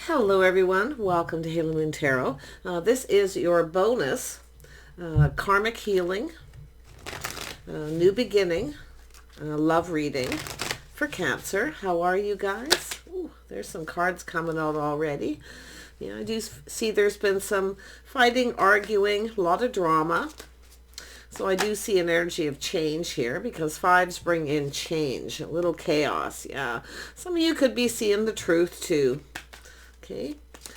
Hello everyone, welcome to Halo Moon Tarot. This is your bonus karmic healing, new beginning, love reading for Cancer. How are you guys? Ooh, there's some cards coming out already. Yeah, I do see there's been some fighting, arguing, a lot of drama. So I do see an energy of change here because fives bring in change, a little chaos. Yeah, some of you could be seeing the truth too. Okay,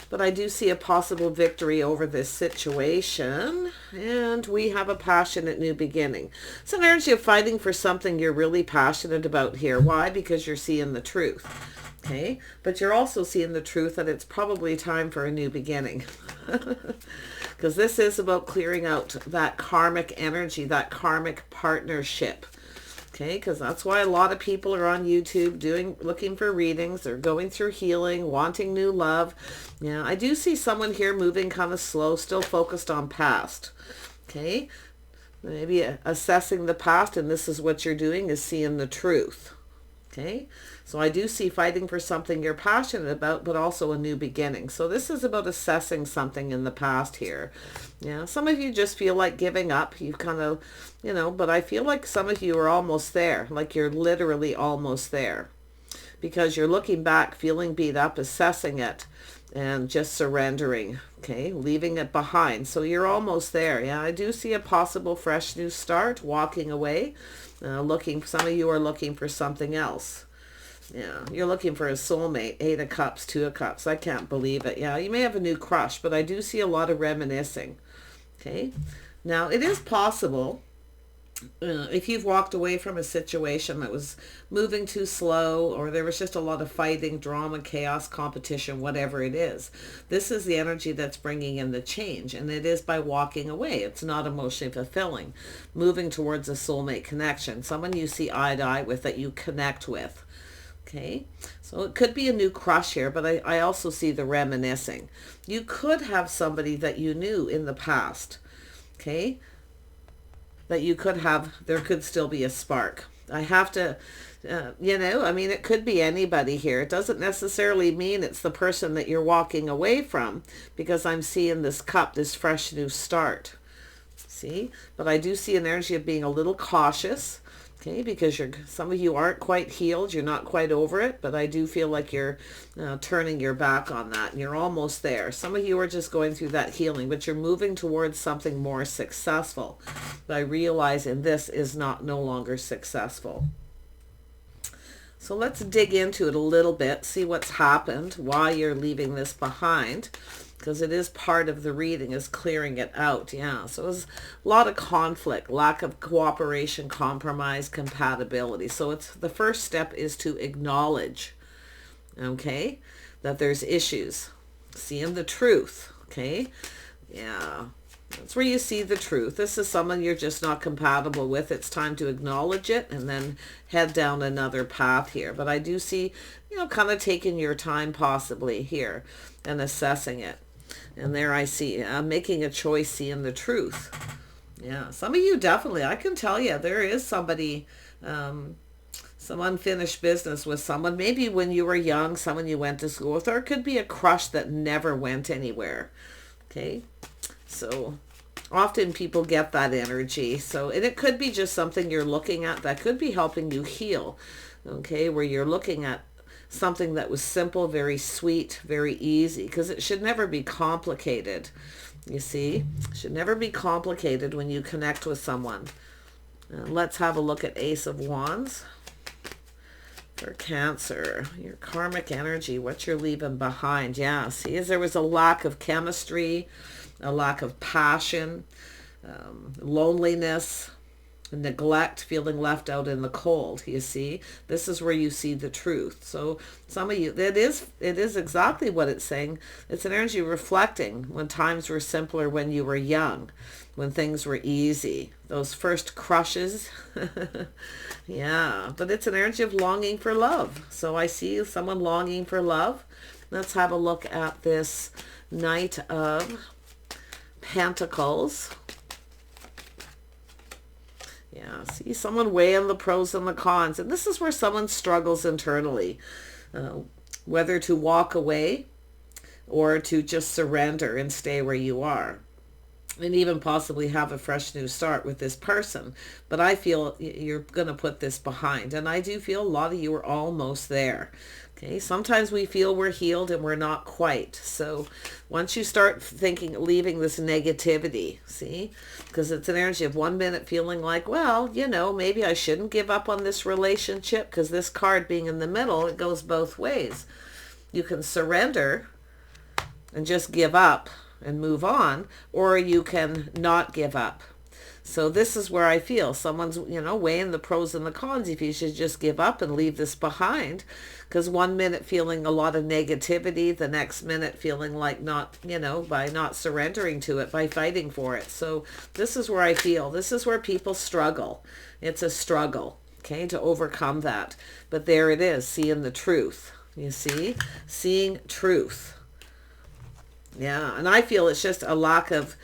but I do see a possible victory over this situation, and we have a passionate new beginning. It's an energy of fighting for something you're really passionate about here. Why? Because you're seeing the truth. Okay, but you're also seeing the truth that it's probably time for a new beginning. Because this is about clearing out that karmic energy, that karmic partnership. Okay, because that's why a lot of people are on YouTube looking for readings. They're going through healing, wanting new love. Yeah, I do see someone here moving kind of slow, still focused on past. Okay, maybe assessing the past, and this is what you're doing, is seeing the truth. Okay, so I do see fighting for something you're passionate about, but also a new beginning. So this is about assessing something in the past here. Yeah, some of you just feel like giving up. You kind of, but I feel like some of you are almost there, like you're literally almost there. Because you're looking back, feeling beat up, assessing it, and just surrendering, okay, leaving it behind. So you're almost there. Yeah, I do see a possible fresh new start, walking away. Some of you are looking for something else. Yeah, you're looking for a soulmate. 8 of Cups, 2 of Cups. I can't believe it. Yeah, you may have a new crush, but I do see a lot of reminiscing. Okay, now it is possible if you've walked away from a situation that was moving too slow, or there was just a lot of fighting, drama, chaos, competition, whatever it is. This is the energy that's bringing in the change, and it is by walking away. It's not emotionally fulfilling. Moving towards a soulmate connection, someone you see eye to eye with, that you connect with. Okay, so it could be a new crush here, but I also see the reminiscing. You could have somebody that you knew in the past, okay, that you could have, there could still be a spark. I have to, it could be anybody here. It doesn't necessarily mean it's the person that you're walking away from, because I'm seeing this cup, this fresh new start. See? But I do see an energy of being a little cautious, okay, because some of you aren't quite healed. You're not quite over it, but I do feel like you're turning your back on that, and you're almost there. Some of you are just going through that healing, but you're moving towards something more successful by realizing this is no longer successful. So let's dig into it a little bit, see what's happened, why you're leaving this behind, because it is part of the reading, is clearing it out. Yeah, so it was a lot of conflict, lack of cooperation, compromise, compatibility. So the first step is to acknowledge, okay, that there's issues, seeing the truth. Okay, yeah, that's where you see the truth. This is someone you're just not compatible with. It's time to acknowledge it and then head down another path here. But I do see, kind of taking your time possibly here and assessing it. And there I see making a choice, seeing the truth. Yeah, some of you definitely, I can tell you, there is somebody, some unfinished business with someone. Maybe when you were young, someone you went to school with, or it could be a crush that never went anywhere. Okay, so often people get that energy. So, and it could be just something you're looking at that could be helping you heal. Okay, where you're looking at something that was simple, very sweet, very easy, because it should never be complicated. You see, it should never be complicated when you connect with someone. Let's have a look at Ace of Wands for Cancer. Your karmic energy, what you're leaving behind. Yeah, see, as there was a lack of chemistry, a lack of passion, loneliness, neglect, feeling left out in the cold. You see, this is where you see the truth. So some of you, it is exactly what it's saying. It's an energy reflecting when times were simpler, when you were young, when things were easy, those first crushes. Yeah, but it's an energy of longing for love. So I see someone longing for love. Let's have a look at this Knight of Pentacles. Yeah, see, someone weighing the pros and the cons. And this is where someone struggles internally. Whether to walk away or to just surrender and stay where you are, and even possibly have a fresh new start with this person. But I feel you're going to put this behind, and I do feel a lot of you are almost there. Okay, sometimes we feel we're healed and we're not quite. So once you start thinking, leaving this negativity, see, because it's an energy of 1 minute feeling like, well, you know, maybe I shouldn't give up on this relationship, because this card being in the middle, it goes both ways. You can surrender and just give up and move on, or you can not give up. So this is where I feel someone's, you know, weighing the pros and the cons, if you should just give up and leave this behind. Because 1 minute feeling a lot of negativity, the next minute feeling like not, you know, by not surrendering to it, by fighting for it. So this is where I feel, this is where people struggle. It's a struggle, okay, to overcome that. But there it is, seeing the truth. You see, seeing truth. Yeah, and I feel it's just a lack of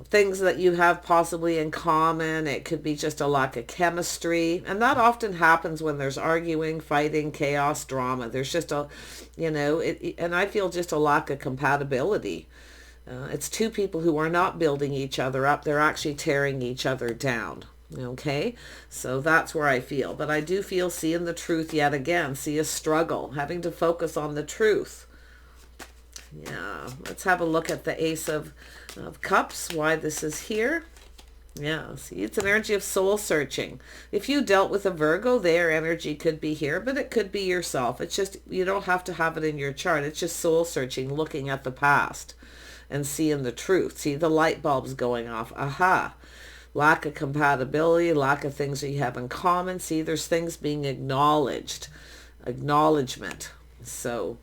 things that you have possibly in common. It could be just a lack of chemistry, and that often happens when there's arguing, fighting, chaos, drama. There's just a, you know, and I feel just a lack of compatibility. It's two people who are not building each other up. They're actually tearing each other down. Okay, so that's where I feel. But I do feel seeing the truth yet again. See a struggle, having to focus on the truth. Yeah, let's have a look at the Ace of Cups, why this is here. Yeah, see, it's an energy of soul searching. If you dealt with a Virgo, their energy could be here, but it could be yourself. It's just, you don't have to have it in your chart. It's just soul searching, looking at the past and seeing the truth. See the light bulbs going off. Aha. Lack of compatibility, lack of things that you have in common. See, there's things being acknowledged. Acknowledgement. So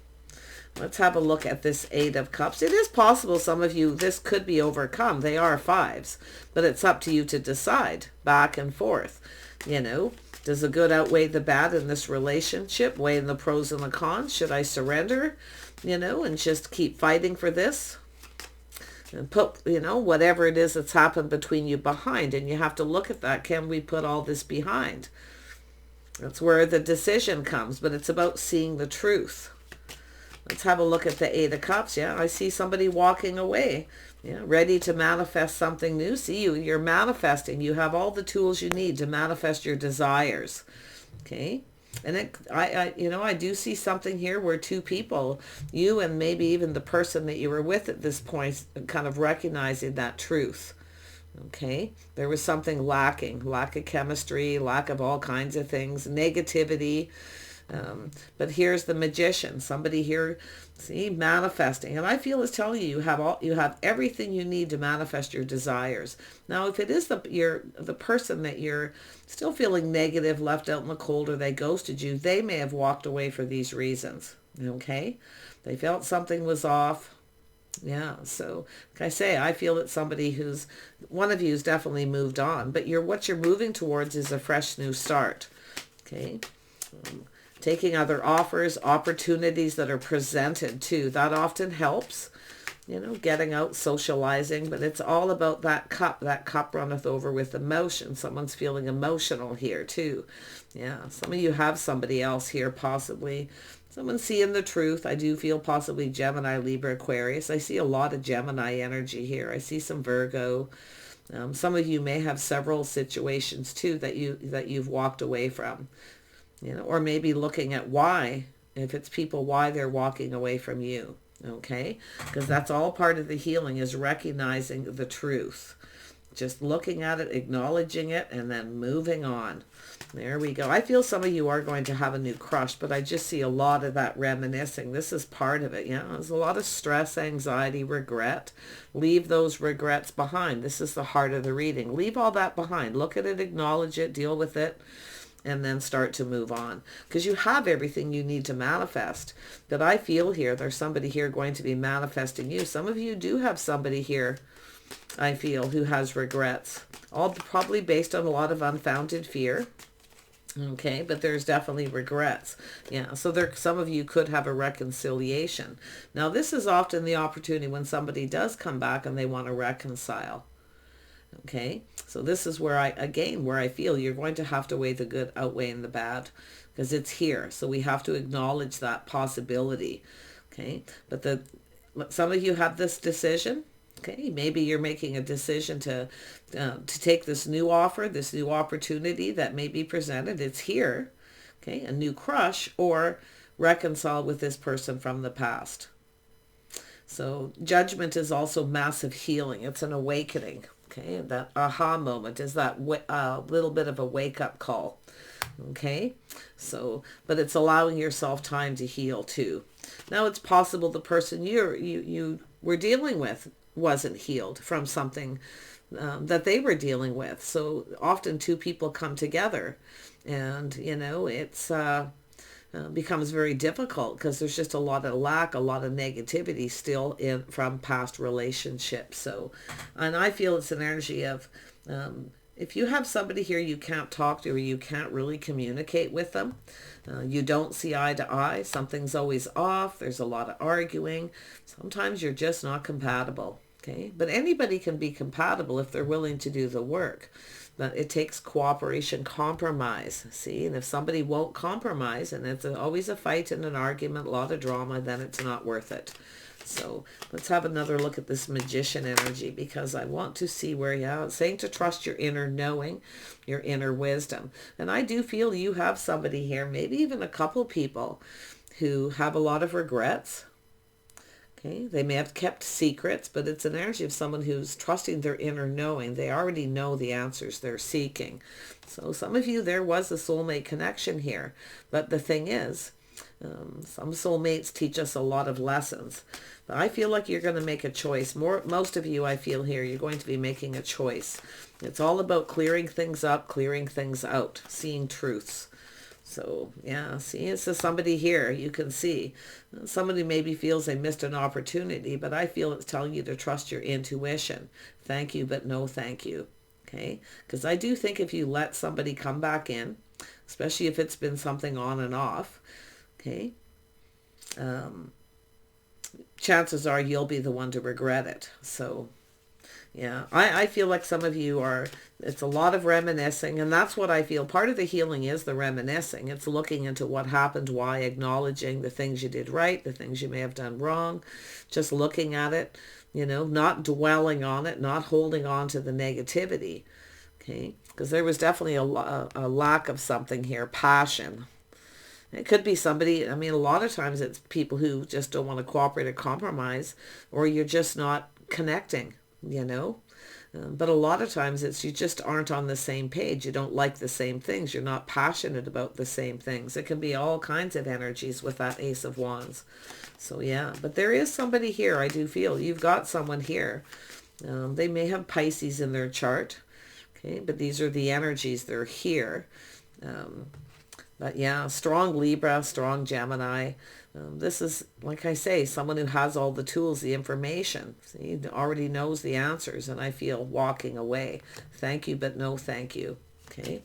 let's have a look at this Eight of Cups. It is possible some of you, this could be overcome. They are fives, but it's up to you to decide back and forth. You know, does the good outweigh the bad in this relationship? Weighing the pros and the cons. Should I surrender, you know, and just keep fighting for this? And put, you know, whatever it is that's happened between you behind. And you have to look at that. Can we put all this behind? That's where the decision comes, but it's about seeing the truth. Let's have a look at the Eight of Cups. Yeah, I see somebody walking away, yeah, ready to manifest something new. See, you're manifesting. You have all the tools you need to manifest your desires. Okay, and I do see something here where two people, you and maybe even the person that you were with at this point, kind of recognizing that truth. Okay, there was something lacking, lack of chemistry, lack of all kinds of things, negativity. But here's the Magician, somebody here, see, manifesting, and I feel is telling you you have everything you need to manifest your desires. Now, if it is the person that you're still feeling negative, left out in the cold, or they ghosted you, they may have walked away for these reasons. Okay, they felt something was off. Yeah, so like I say, I feel that one of you's definitely moved on, but what you're moving towards is a fresh new start. Okay. Taking other offers, opportunities that are presented too. That often helps, you know, getting out, socializing, but it's all about that cup. That cup runneth over with emotion. Someone's feeling emotional here too. Yeah, some of you have somebody else here, possibly. Someone seeing the truth. I do feel possibly Gemini, Libra, Aquarius. I see a lot of Gemini energy here. I see some Virgo. Some of you may have several situations too that you've walked away from. You know, or maybe looking at why, if it's people, why they're walking away from you. Okay, because that's all part of the healing, is recognizing the truth, just looking at it, acknowledging it, and then moving on. There we go. I feel some of you are going to have a new crush, but I just see a lot of that reminiscing. This is part of it. There's a lot of stress, anxiety, regret. Leave those regrets behind. This is the heart of the reading. Leave all that behind. Look at it, acknowledge it, deal with it, and then start to move on, because you have everything you need to manifest. But I feel here there's somebody here going to be manifesting you. Some of you do have somebody here, I feel, who has regrets, all probably based on a lot of unfounded fear. Okay, but there's definitely regrets. Yeah, so some of you could have a reconciliation. Now, this is often the opportunity when somebody does come back and they want to reconcile. Okay, so this is where I feel you're going to have to weigh the good outweighing the bad. because it's here. So we have to acknowledge that possibility. Okay. But some of you have this decision. Okay. Maybe you're making a decision to take this new offer, this new opportunity that may be presented. It's here. Okay. A new crush, or reconcile with this person from the past. So Judgment is also massive healing. It's an awakening. Okay. That aha moment is that little bit of a wake-up call. Okay. So, but it's allowing yourself time to heal too. Now it's possible the person you were dealing with wasn't healed from something that they were dealing with. So often two people come together, and it's becomes very difficult because there's just a lot of lack, a lot of negativity still from past relationships. So, and I feel it's an energy of if you have somebody here you can't talk to, or you can't really communicate with them, you don't see eye to eye, something's always off, there's a lot of arguing, sometimes you're just not compatible. Okay, but anybody can be compatible if they're willing to do the work. But it takes cooperation, compromise. See, and if somebody won't compromise, and it's always a fight and an argument, a lot of drama, then it's not worth it. So let's have another look at this Magician energy, because I want to see where you are. It's saying to trust your inner knowing, your inner wisdom. And I do feel you have somebody here, maybe even a couple people, who have a lot of regrets. Okay, they may have kept secrets, but it's an energy of someone who's trusting their inner knowing. They already know the answers they're seeking. So some of you, there was a soulmate connection here. But the thing is, some soulmates teach us a lot of lessons. But I feel like you're going to make a choice. Most of you, I feel here, you're going to be making a choice. It's all about clearing things up, clearing things out, seeing truths. So, yeah, see, it's somebody here, you can see. Somebody maybe feels they missed an opportunity, but I feel it's telling you to trust your intuition. Thank you, but no thank you. Okay? Because I do think if you let somebody come back in, especially if it's been something on and off, okay, chances are you'll be the one to regret it. So, yeah, I feel like some of you it's a lot of reminiscing, and that's what I feel. Part of the healing is the reminiscing. It's looking into what happened, why, acknowledging the things you did right, the things you may have done wrong, just looking at it, not dwelling on it, not holding on to the negativity, okay? Because there was definitely a lack of something here, passion. It could be somebody, a lot of times it's people who just don't want to cooperate or compromise, or you're just not connecting. But a lot of times it's you just aren't on the same page. You don't like the same things. You're not passionate about the same things. It can be all kinds of energies with that Ace of Wands. So yeah, but there is somebody here. I do feel you've got someone here. They may have Pisces in their chart. Okay, but these are the energies. They're here. But yeah, strong Libra, strong Gemini. This is, like I say, someone who has all the tools, the information. See, already knows the answers, and I feel walking away. Thank you, but no thank you. Okay?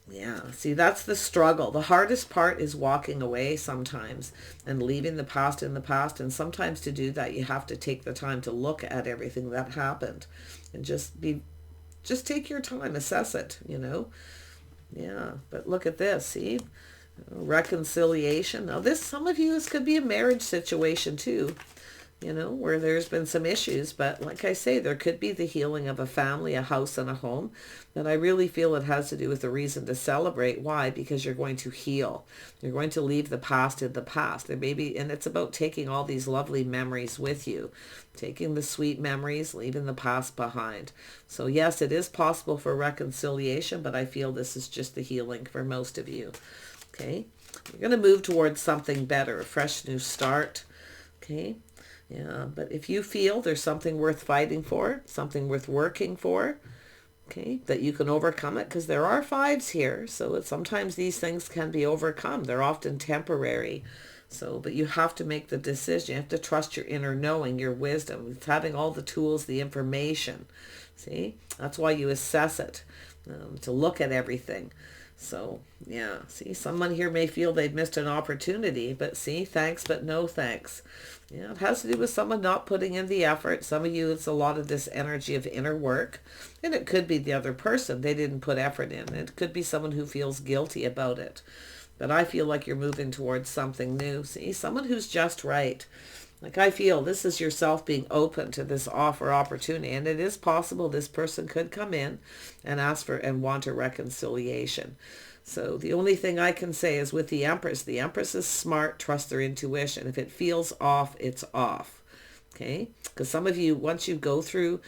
Yeah, see, that's the struggle. The hardest part is walking away sometimes and leaving the past in the past. And sometimes to do that, you have to take the time to look at everything that happened and just take your time, assess it, Yeah, but look at this, see? Reconciliation. Now some of you, this could be a marriage situation too, where there's been some issues, but like I say, there could be the healing of a family, a house, and a home. But I really feel it has to do with the reason to celebrate. Why? Because you're going to heal. You're going to leave the past in the past. And it's about taking all these lovely memories with you, taking the sweet memories, leaving the past behind. So yes, it is possible for reconciliation, but I feel this is just the healing for most of you. Okay, you're going to move towards something better, a fresh new start. Okay, yeah, but if you feel there's something worth fighting for, something worth working for, okay, that you can overcome it, because there are fives here, so sometimes these things can be overcome. They're often temporary. So, but you have to make the decision. You have to trust your inner knowing, your wisdom. It's having all the tools, the information. See, that's why you assess it, to look at everything. So, yeah, see, someone here may feel they've missed an opportunity, but see, thanks, but no thanks. Yeah, it has to do with someone not putting in the effort. Some of you, it's a lot of this energy of inner work, and it could be the other person. They didn't put effort in. It could be someone who feels guilty about it. But I feel like you're moving towards something new. See, someone who's just right. Like, I feel this is yourself being open to this offer opportunity, and it is possible this person could come in and ask for and want a reconciliation. So the only thing I can say is with the Empress is smart, trust their intuition. If it feels off, it's off. Okay? Because some of you, once you go through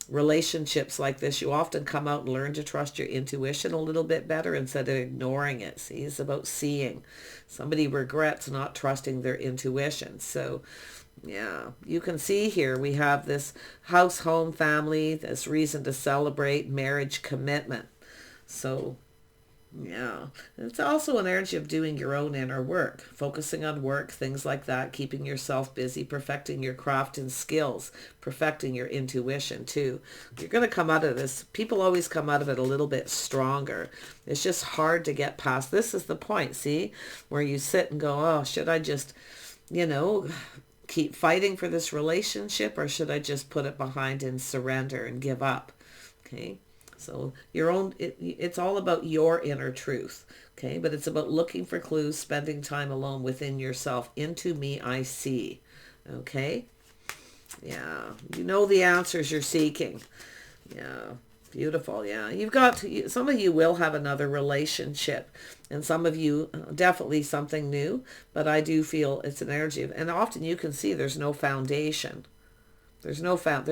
relationships like this, you often come out and learn to trust your intuition a little bit better instead of ignoring it. See, it's about seeing. Somebody regrets not trusting their intuition. So yeah, you can see here we have this house, home, family, this reason to celebrate, marriage, commitment. So yeah, it's also an energy of doing your own inner work, focusing on work, things like that, keeping yourself busy, perfecting your craft and skills, perfecting your intuition too. You're going to come out of this. People always come out of it a little bit stronger. It's just hard to get past. This is the point, see, where you sit and go, oh, should I just, keep fighting for this relationship, or should I just put it behind and surrender and give up? Okay. So it's all about your inner truth, okay? But it's about looking for clues, spending time alone within yourself. Into me, I see, okay? Yeah, you know the answers you're seeking. Yeah, beautiful. Yeah, some of you will have another relationship, and some of you definitely something new. But I do feel it's an energy and often you can see there's no foundation. There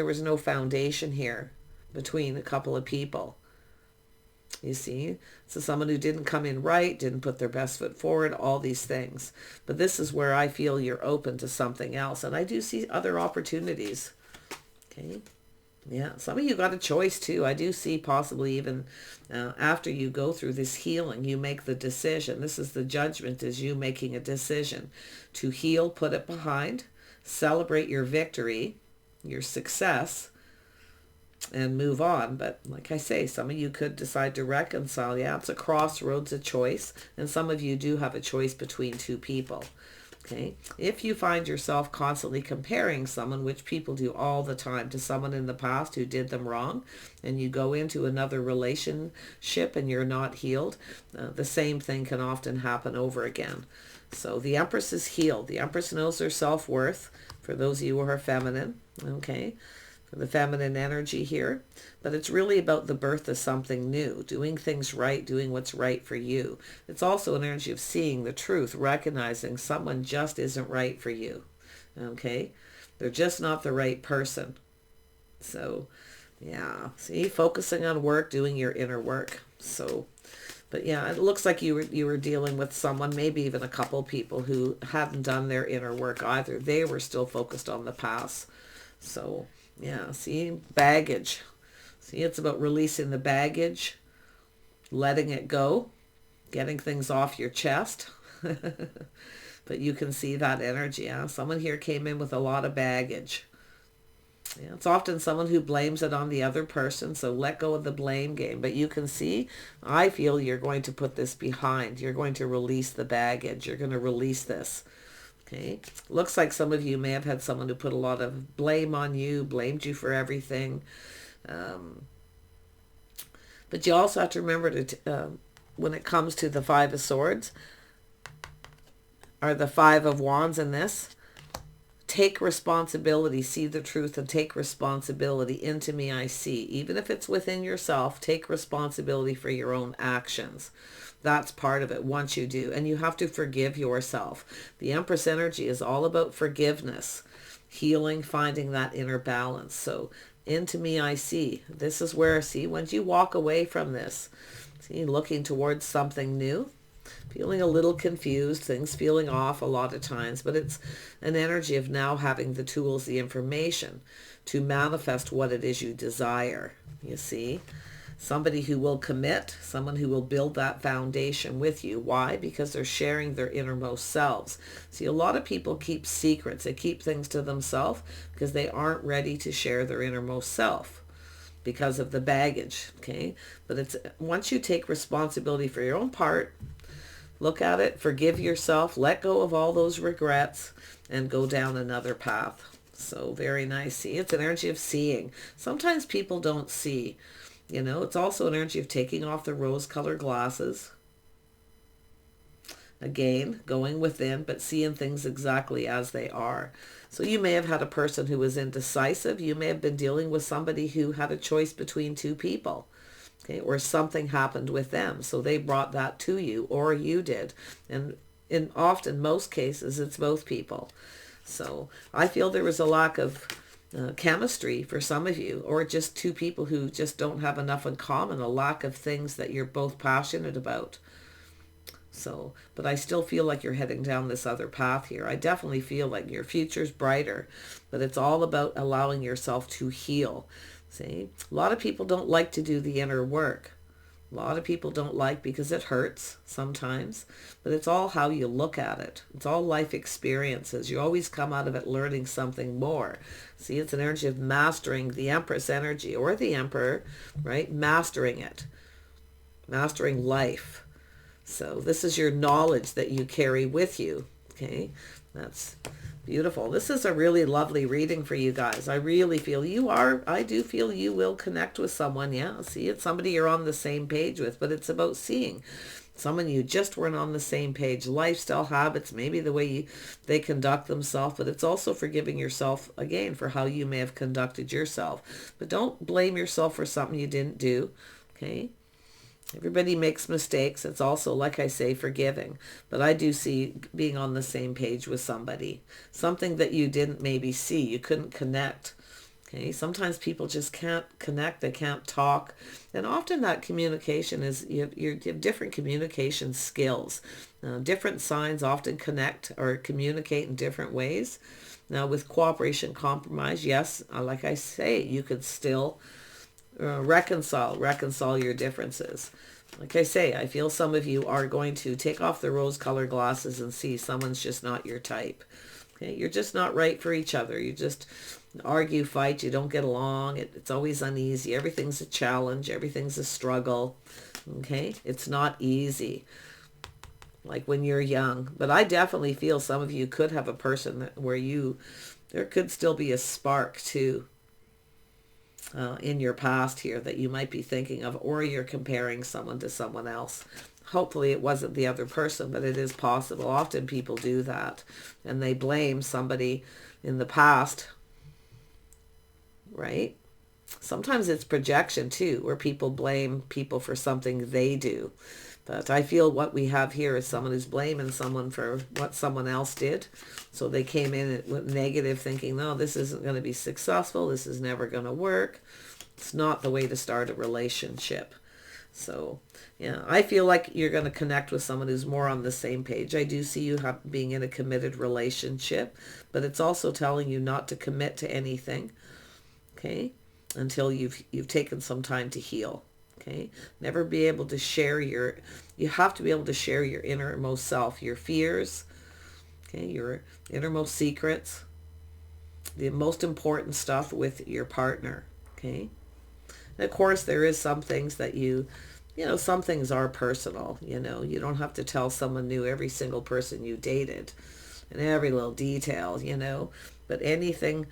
was no foundation here between a couple of people. You see? So someone who didn't come in right, didn't put their best foot forward, all these things. But this is where I feel you're open to something else. And I do see other opportunities. Okay? Yeah, some of you got a choice too. I do see possibly even after you go through this healing, you make the decision. This is the judgment, is you making a decision to heal, put it behind, celebrate your victory, your success, and move on. But like I say, some of you could decide to reconcile. Yeah, it's a crossroads, a choice. And some of you do have a choice between two people. Okay. If you find yourself constantly comparing someone, which people do all the time, to someone in the past who did them wrong, and you go into another relationship and you're not healed, the same thing can often happen over again. So the Empress is healed. The Empress knows her self-worth, for those of you who are feminine. Okay. For the feminine energy here. But it's really about the birth of something new, doing things right, doing what's right for you. It's also an energy of seeing the truth, recognizing someone just isn't right for you. Okay? They're just not the right person. So, yeah. See, focusing on work, doing your inner work. So, but yeah, it looks like you were dealing with someone, maybe even a couple people who hadn't done their inner work either. They were still focused on the past. So, yeah, see, baggage. See, it's about releasing the baggage, letting it go, getting things off your chest. But you can see that energy. Yeah? Someone here came in with a lot of baggage. Yeah, it's often someone who blames it on the other person, so let go of the blame game. But you can see, I feel you're going to put this behind. You're going to release the baggage. You're going to release this. Okay. Looks like some of you may have had someone who put a lot of blame on you, blamed you for everything. But you also have to remember to, when it comes to the Five of Swords, or the Five of Wands in this, take responsibility, see the truth and take responsibility. Into me, I see. Even if it's within yourself, take responsibility for your own actions. That's part of it once you do. And you have to forgive yourself. The Empress energy is all about forgiveness, healing, finding that inner balance. So into me, I see. This is where, see, once you walk away from this, see, looking towards something new, feeling a little confused, things feeling off a lot of times, but it's an energy of now having the tools, the information to manifest what it is you desire, you see. Somebody who will commit, someone who will build that foundation with you. Why? Because they're sharing their innermost selves. See, a lot of people keep secrets. They keep things to themselves because they aren't ready to share their innermost self. because of the baggage, okay? But it's once you take responsibility for your own part, look at it, forgive yourself, let go of all those regrets, and go down another path. So very nice. See, it's an energy of seeing. Sometimes people don't see. You know, it's also an energy of taking off the rose-colored glasses. Again, going within, but seeing things exactly as they are. So you may have had a person who was indecisive. You may have been dealing with somebody who had a choice between two people. Okay, or something happened with them. So they brought that to you, or you did. And in often, most cases, it's both people. So I feel there was a lack of chemistry for some of you, or just two people who just don't have enough in common, a lack of things that you're both passionate about. So, but I still feel like you're heading down this other path here. I definitely feel like your future's brighter, but it's all about allowing yourself to heal. See, a lot of people don't like to do the inner work. A lot of people don't like because it hurts sometimes, but it's all how you look at it. It's all life experiences. You always come out of it learning something more. See, it's an energy of mastering the Empress energy, or the Emperor, right? Mastering it. Mastering life. So this is your knowledge that you carry with you. Okay, that's beautiful. This is a really lovely reading for you guys. I really feel I do feel you will connect with someone. Yeah, see, it's somebody you're on the same page with, but it's about seeing someone you just weren't on the same page. Lifestyle habits, maybe the way they conduct themselves, but it's also forgiving yourself, again, for how you may have conducted yourself. But don't blame yourself for something you didn't do, okay? Everybody makes mistakes. It's also, like I say, forgiving. But I do see being on the same page with somebody. Something that you didn't maybe see. You couldn't connect. Okay, sometimes people just can't connect. They can't talk. And often that communication is, you have different communication skills. Different signs often connect or communicate in different ways. Now with cooperation, compromise, yes, like I say, you could still reconcile your differences. Like I say, I feel some of you are going to take off the rose-colored glasses and see someone's just not your type. Okay, you're just not right for each other. You just argue, fight, you don't get along. It's always uneasy. Everything's a challenge. Everything's a struggle. Okay, it's not easy like when you're young. But I definitely feel some of you could have a person where there could still be a spark too. In your past here that you might be thinking of, or you're comparing someone to someone else. Hopefully it wasn't the other person, but it is possible. Often people do that and they blame somebody in the past, right? Sometimes it's projection too, where people blame people for something they do. But I feel what we have here is someone who's blaming someone for what someone else did. So they came in with negative thinking, no, this isn't going to be successful. This is never going to work. It's not the way to start a relationship. So, yeah, I feel like you're going to connect with someone who's more on the same page. I do see you being in a committed relationship, but it's also telling you not to commit to anything, okay, until you've taken some time to heal. Okay, never be able to share you have to be able to share your innermost self, your fears, okay, your innermost secrets, the most important stuff with your partner, okay? And of course, there is some things that some things are personal, you don't have to tell someone new every single person you dated and every little detail, but nothing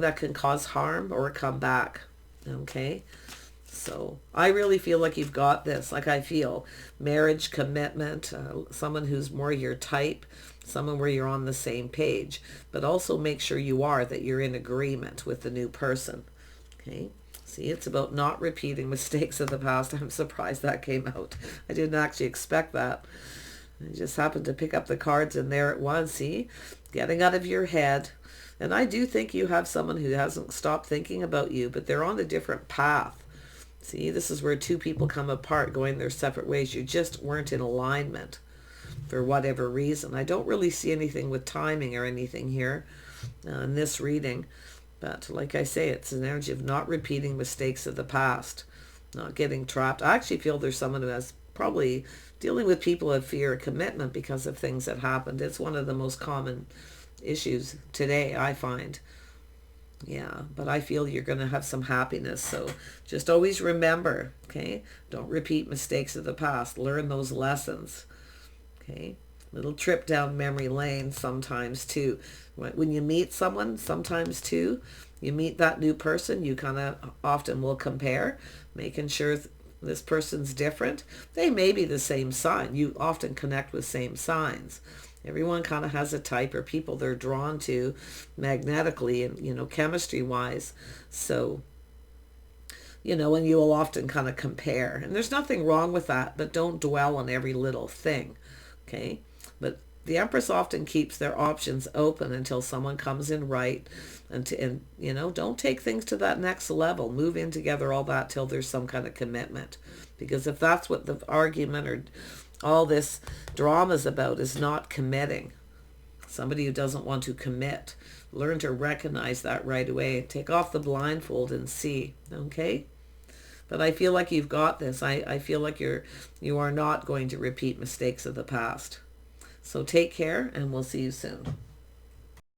that can cause harm or come back, okay? So I really feel like you've got this. Like I feel marriage, commitment, someone who's more your type, someone where you're on the same page, but also make sure that you're in agreement with the new person. Okay. See, it's about not repeating mistakes of the past. I'm surprised that came out. I didn't actually expect that. I just happened to pick up the cards and there it was. See, getting out of your head. And I do think you have someone who hasn't stopped thinking about you, but they're on a different path. See, this is where two people come apart, going their separate ways. You just weren't in alignment for whatever reason. I don't really see anything with timing or anything here in this reading. But like I say, it's an energy of not repeating mistakes of the past, not getting trapped. I actually feel there's someone who has probably dealing with people of fear of commitment because of things that happened. It's one of the most common issues today, I find. Yeah, but I feel you're going to have some happiness. So just always remember, okay? Don't repeat mistakes of the past. Learn those lessons, okay? Little trip down memory lane sometimes too. When you meet someone, sometimes too, you meet that new person, you kind of often will compare, making sure this person's different. They may be the same sign. You often connect with same signs. Everyone kind of has a type or people they're drawn to magnetically and, chemistry wise. So, and you will often kind of compare. And there's nothing wrong with that, but don't dwell on every little thing. Okay? But the Empress often keeps their options open until someone comes in right. And don't take things to that next level. Move in together, all that, till there's some kind of commitment. Because if that's what the argument or all this drama is about, is not committing. Somebody who doesn't want to commit. Learn to recognize that right away. Take off the blindfold and see. Okay? But I feel like you've got this. I feel like you are not going to repeat mistakes of the past. So take care, and we'll see you soon.